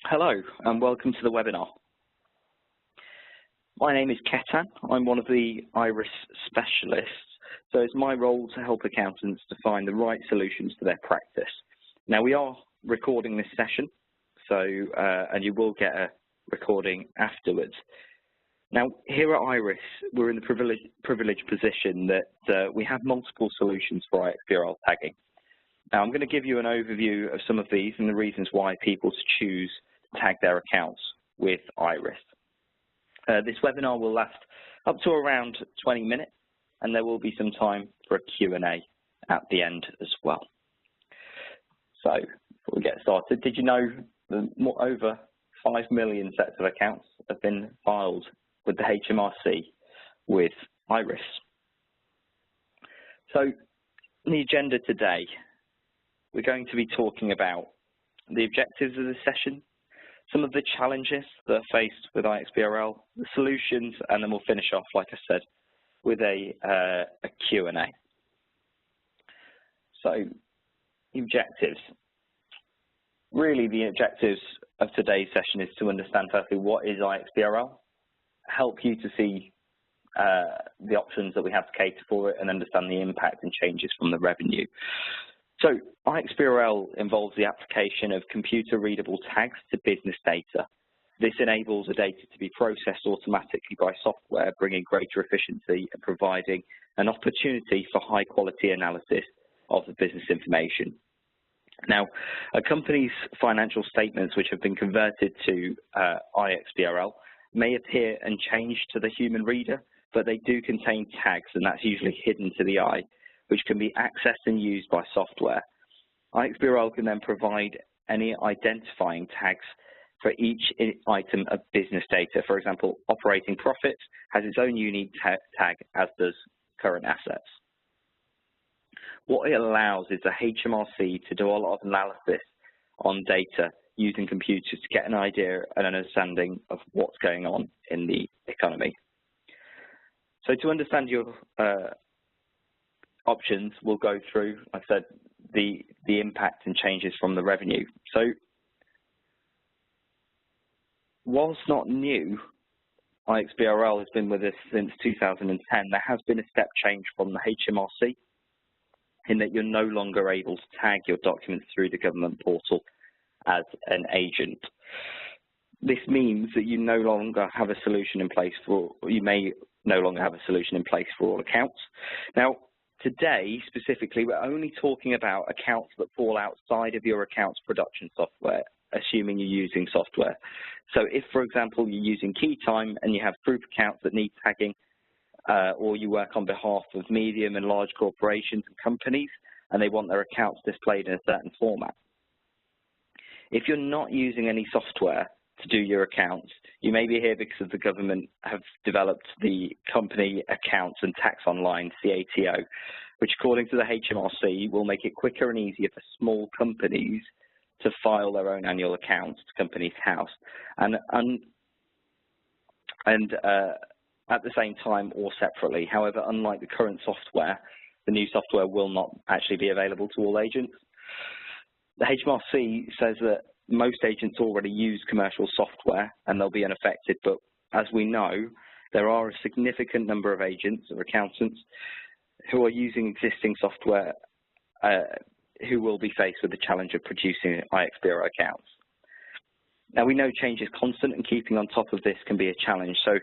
Hello and welcome to the webinar. My name is Ketan. I'm one of the IRIS specialists, so it's my role to help accountants to find the right solutions for their practice. Now we are recording this session, and you will get a recording afterwards. Now here at IRIS, we're in the privileged position that we have multiple solutions for iXBRL tagging. Now I'm going to give you an overview of some of these and the reasons why people choose to tag their accounts with IRIS. This webinar will last up to around 20 minutes, and there will be some time for a Q&A at the end as well. So before we get started, did you know that over 5 million sets of accounts have been filed with the HMRC with IRIS? So in the agenda today, we're going to be talking about the objectives of the session, some of the challenges that are faced with iXBRL, the solutions, and then we'll finish off, like I said, with a Q&A. So, the objectives. Really, the objectives of today's session is to understand firstly what is iXBRL, help you to see the options that we have to cater for it and understand the impact and changes from the revenue. So iXBRL involves the application of computer-readable tags to business data. This enables the data to be processed automatically by software, bringing greater efficiency and providing an opportunity for high-quality analysis of the business information. Now, a company's financial statements, which have been converted to iXBRL, may appear unchanged to the human reader, but they do contain tags, and that's usually hidden to the eye, which can be accessed and used by software. iXBRL can then provide any identifying tags for each item of business data. For example, operating profit has its own unique tag, as does current assets. What it allows is the HMRC to do a lot of analysis on data using computers to get an idea and an understanding of what's going on in the economy. So to understand your options, we'll go through, like I said, the impact and changes from the revenue. So, whilst not new, iXBRL has been with us since 2010. There has been a step change from the HMRC in that you're no longer able to tag your documents through the government portal as an agent. This means that you no longer have a solution in place for, you may no longer have a solution in place for all accounts. Now, today, specifically, we're only talking about accounts that fall outside of your account's production software, assuming you're using software. So if, for example, you're using KeyTime and you have group accounts that need tagging, or you work on behalf of medium and large corporations and companies, and they want their accounts displayed in a certain format. If you're not using any software to do your accounts, you may be here because the government have developed the Company Accounts and Tax Online, CATO, which according to the HMRC will make it quicker and easier for small companies to file their own annual accounts to Companies House. And at the same time or separately. However, unlike the current software, the new software will not actually be available to all agents. The HMRC says that most agents already use commercial software and they'll be unaffected, but as we know, there are a significant number of agents or accountants who are using existing software who will be faced with the challenge of producing iXBRL accounts. Now, we know change is constant and keeping on top of this can be a challenge, so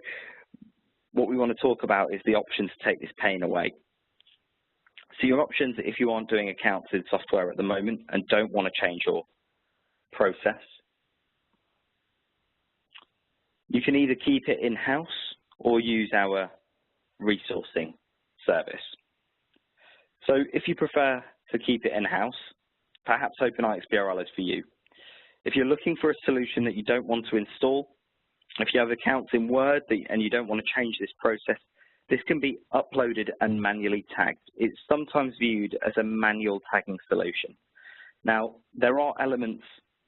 what we want to talk about is the options to take this pain away. So your options, if you aren't doing accounts in software at the moment and don't want to change your process, you can either keep it in-house or use our resourcing service. So if you prefer to keep it in-house, perhaps OpeniXBRL is for you. If you're looking for a solution that you don't want to install, if you have accounts in Word and you don't want to change this process, this can be uploaded and manually tagged. It's sometimes viewed as a manual tagging solution. Now, there are elements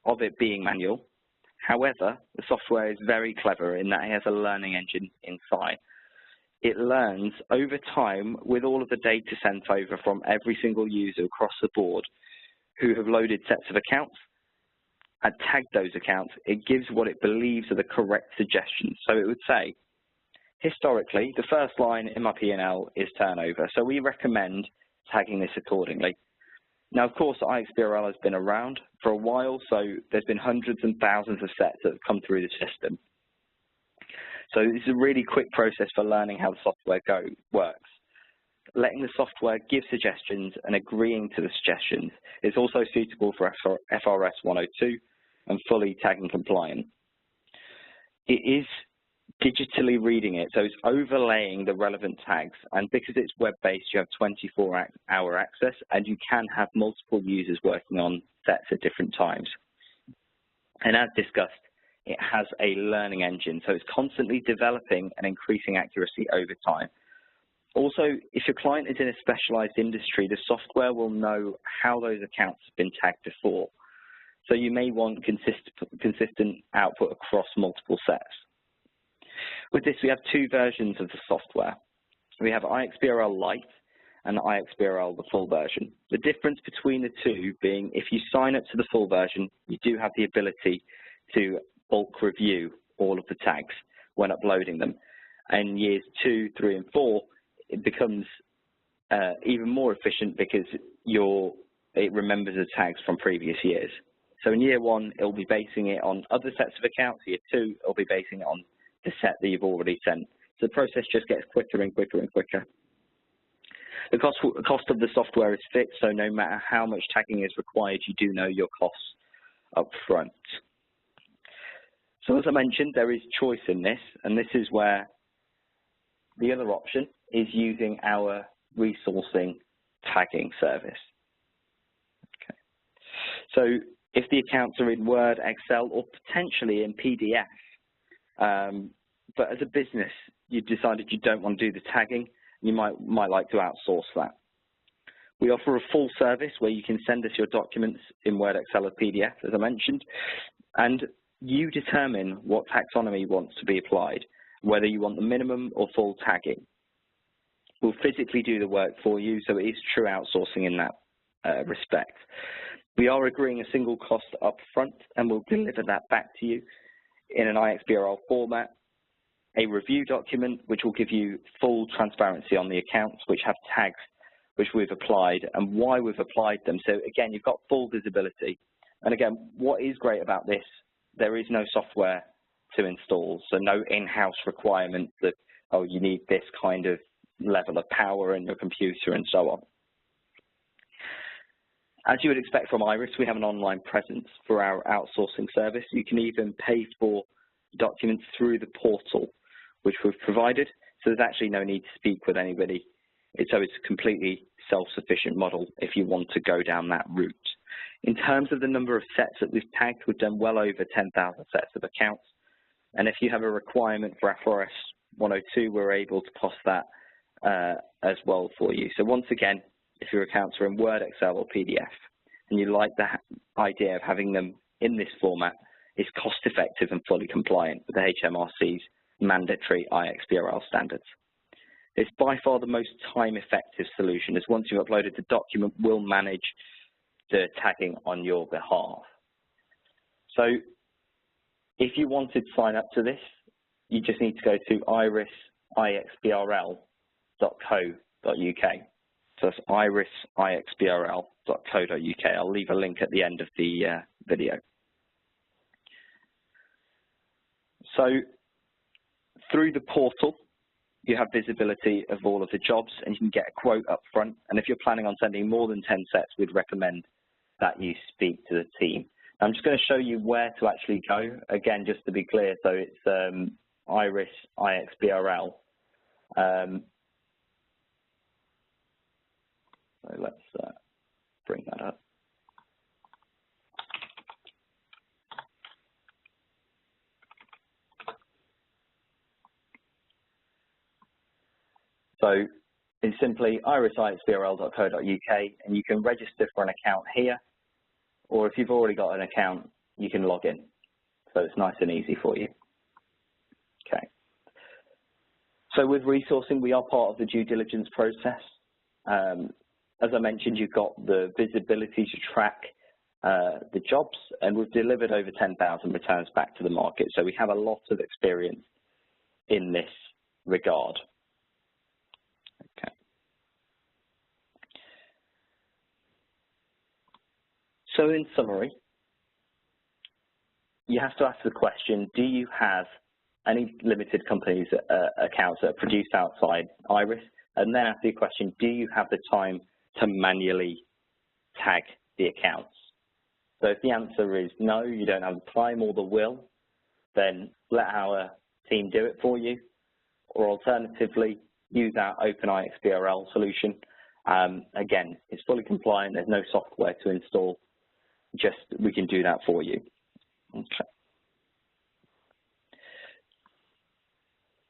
of it being manual. However, the software is very clever in that it has a learning engine inside. It learns over time with all of the data sent over from every single user across the board who have loaded sets of accounts. and tag those accounts, it gives what it believes are the correct suggestions. So it would say, historically, the first line in my P&L is turnover, so we recommend tagging this accordingly. Now, of course, iXBRL has been around for a while, so there's been hundreds and thousands of sets that have come through the system. So it's a really quick process for learning how the software works. Letting the software give suggestions and agreeing to the suggestions is also suitable for FRS 102 and fully tagging compliant. It is digitally reading it, so it's overlaying the relevant tags, and because it's web-based, you have 24-hour access, and you can have multiple users working on sets at different times. And as discussed, it has a learning engine, so it's constantly developing and increasing accuracy over time. Also, if your client is in a specialized industry, the software will know how those accounts have been tagged before. So you may want consistent output across multiple sets. With this, we have two versions of the software. We have iXBRL Lite and iXBRL, the full version. The difference between the two being if you sign up to the full version, you do have the ability to bulk review all of the tags when uploading them. And years 2, 3, and 4, it becomes even more efficient because it remembers the tags from previous years. So in year 1, it'll be basing it on other sets of accounts. Year 2, it'll be basing it on the set that you've already sent. So the process just gets quicker and quicker and quicker. The cost of the software is fixed, so no matter how much tagging is required, you do know your costs up front. So as I mentioned, there is choice in this, and this is where the other option is using our resourcing tagging service. Okay. So if the accounts are in Word, Excel, or potentially in PDF, but as a business, you've decided you don't want to do the tagging, you might like to outsource that. We offer a full service where you can send us your documents in Word, Excel, or PDF, as I mentioned, and you determine what taxonomy wants to be applied, whether you want the minimum or full tagging. We'll physically do the work for you, so it is true outsourcing in that respect. We are agreeing a single cost up front, and we'll deliver that back to you in an iXBRL format, a review document which will give you full transparency on the accounts which have tags which we've applied and why we've applied them. So again, you've got full visibility. And again, what is great about this, there is no software to install, so no in-house requirement that, oh, you need this kind of level of power in your computer and so on. As you would expect from Iris, we have an online presence for our outsourcing service. You can even pay for documents through the portal, which we've provided, so there's actually no need to speak with anybody. So it's a completely self-sufficient model if you want to go down that route. In terms of the number of sets that we've tagged, we've done well over 10,000 sets of accounts. And if you have a requirement for FRS 102, we're able to post that as well for you. So once again, if your accounts are in Word, Excel, or PDF, and you like the idea of having them in this format, it's cost-effective and fully compliant with the HMRC's mandatory iXBRL standards. It's by far the most time-effective solution, as once you've uploaded the document, we'll manage the tagging on your behalf. So if you wanted to sign up to this, you just need to go to iXBRL.co.uk. So it's iXBRL.co.uk. I'll leave a link at the end of the video. So through the portal, you have visibility of all of the jobs, and you can get a quote up front. And if you're planning on sending more than 10 sets, we'd recommend that you speak to the team. I'm just going to show you where to actually go. Again, just to be clear, so it's Iris iXBRL. So let's bring that up. So it's simply irisiXBRL.co.uk, and you can register for an account here, or if you've already got an account, you can log in. So it's nice and easy for you. Okay. So with resourcing, we are part of the due diligence process. As I mentioned, you've got the visibility to track the jobs, and we've delivered over 10,000 returns back to the market. So we have a lot of experience in this regard. Okay. So in summary, you have to ask the question, do you have any limited companies accounts that are produced outside IRIS? And then ask the question, do you have the time to manually tag the accounts? So if the answer is no, you don't have the time or the will, then let our team do it for you. Or alternatively, use our OpeniXBRL solution. Again, it's fully compliant, there's no software to install, just we can do that for you. Okay.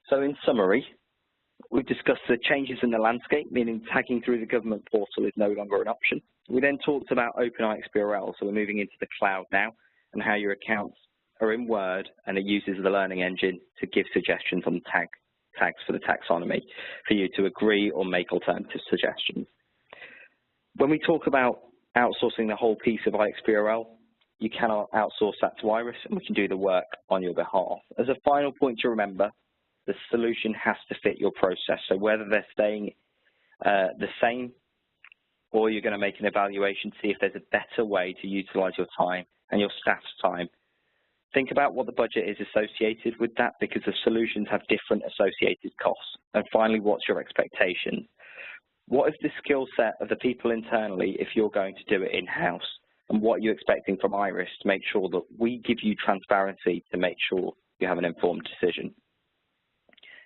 So in summary, we've discussed the changes in the landscape, meaning tagging through the government portal is no longer an option. We then talked about OpeniXBRL, so we're moving into the cloud now, and how your accounts are in Word, and it uses the learning engine to give suggestions on tags for the taxonomy for you to agree or make alternative suggestions. When we talk about outsourcing the whole piece of iXBRL, you cannot outsource that to IRIS, and we can do the work on your behalf. As a final point to remember, the solution has to fit your process. So whether they're staying the same, or you're going to make an evaluation to see if there's a better way to utilize your time and your staff's time. Think about what the budget is associated with that, because the solutions have different associated costs. And finally, what's your expectation? What is the skill set of the people internally if you're going to do it in-house? And what are you expecting from IRIS to make sure that we give you transparency to make sure you have an informed decision?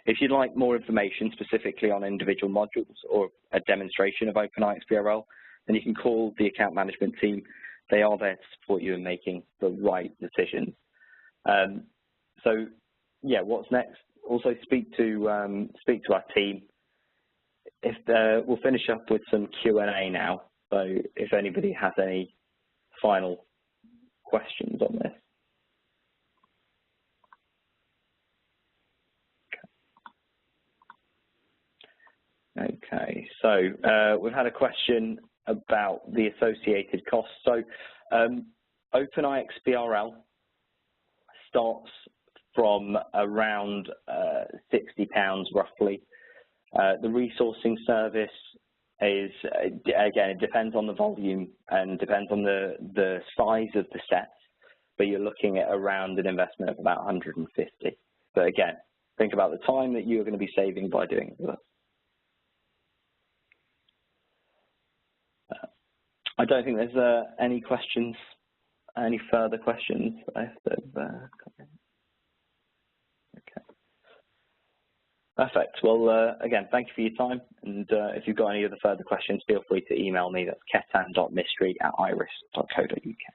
If you'd like more information specifically on individual modules or a demonstration of OpeniXBRL, then you can call the account management team. They are there to support you in making the right decisions. So, yeah, what's next? Also speak to our team. We'll finish up with some Q&A now. So if anybody has any final questions on this. Okay, so we've had a question about the associated costs. So OpeniXBRL starts from around £60 roughly. The resourcing service is, again, it depends on the volume and depends on the size of the sets, but you're looking at around an investment of about 150. But again, think about the time that you're going to be saving by doing it with us. I don't think there's any questions, any further questions. Okay. Perfect. Well, again, thank you for your time. And if you've got any other further questions, feel free to email me. That's ketan.mystery@iris.co.uk.